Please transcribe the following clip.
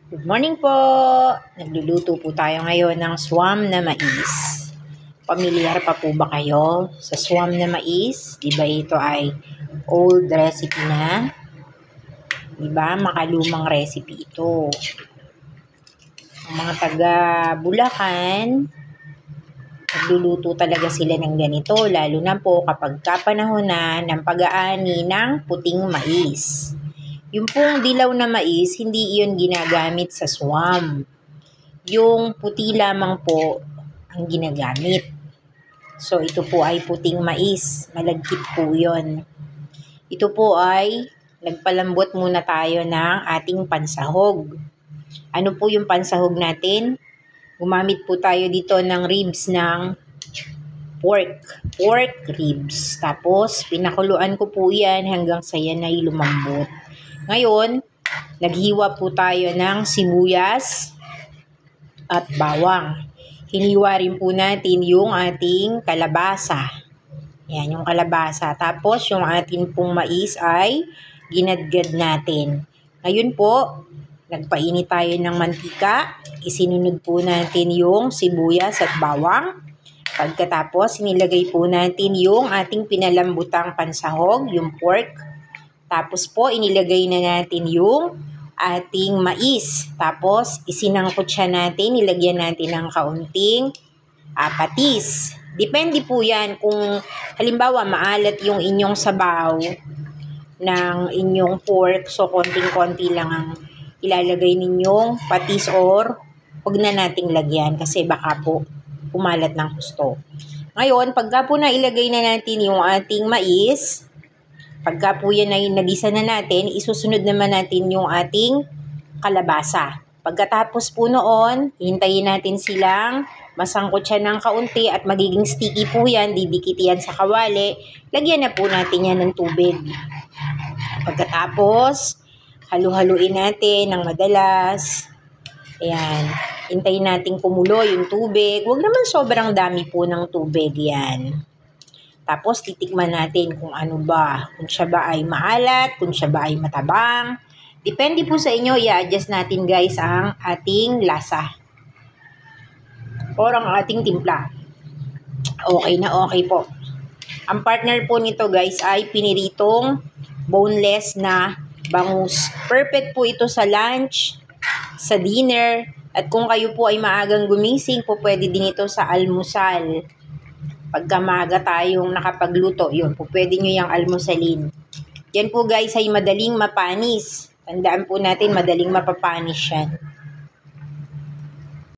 Good morning po! Nagluluto po tayo ngayon ng swam na mais. Pamilyar pa po ba kayo sa swam na mais? Diba ito ay old recipe na? Diba? Makalumang recipe ito. Ang mga taga Bulacan, nagluluto talaga sila ng ganito, lalo na po kapag kapanahon na ng pag-aani ng puting mais. Yung pong dilaw na mais, hindi iyon ginagamit sa swam. Yung puti lamang po ang ginagamit. So, ito po ay puting mais. Malagkit po yun. Ito po ay nagpalambot muna tayo ng ating pansahog. Ano po yung pansahog natin? Gumamit po tayo dito ng ribs ng pork ribs. Tapos, pinakuluan ko po yan hanggang sa yan ay lumambot. Ngayon, naghiwa po tayo ng sibuyas at bawang. Hiniwa rin po natin yung ating kalabasa. Yan, yung kalabasa. Tapos, yung ating pong mais ay ginadgad natin. Ngayon po, nagpainit tayo ng mantika. Isinunod po natin yung sibuyas at bawang. Pagkatapos, inilagay po natin yung ating pinalambutang pansahog, yung pork. Tapos po, inilagay na natin yung ating mais. Tapos, isinangkot siya natin. Nilagyan natin ng kaunting patis. Depende po yan kung halimbawa maalat yung inyong sabaw ng inyong pork. So, konting-konti lang ang ilalagay ninyong patis or huwag na nating lagyan kasi baka po pumalat ng gusto. Ngayon, pagka po na ilagay na natin yung ating mais, pagka po yan ay nagisa na natin, isusunod naman natin yung ating kalabasa. Pagkatapos po noon, hintayin natin silang masangkot siya ng kaunti at magiging sticky po yan, didikit yan sa kawali. Lagyan na po natin yan ng tubig. Pagkatapos, halu-haluin natin ng madalas. Ayan, hintayin natin kumulo yung tubig. Huwag naman sobrang dami po ng tubig yan. Tapos, titikman natin kung ano ba. Kung siya ba ay maalat, kung siya ba ay matabang. Depende po sa inyo, i-adjust natin guys ang ating lasa. Or ang ating timpla. Okay na okay po. Ang partner po nito guys ay piniritong boneless na bangus. Perfect po ito sa lunch, sa dinner, at kung kayo po ay maagang gumising po, pwede din ito sa almusal. Pagka maaga tayong nakapagluto, yun po, pwede nyo yung almusalin. Yan po guys ay madaling mapanis. Tandaan po natin, madaling mapapanis yan.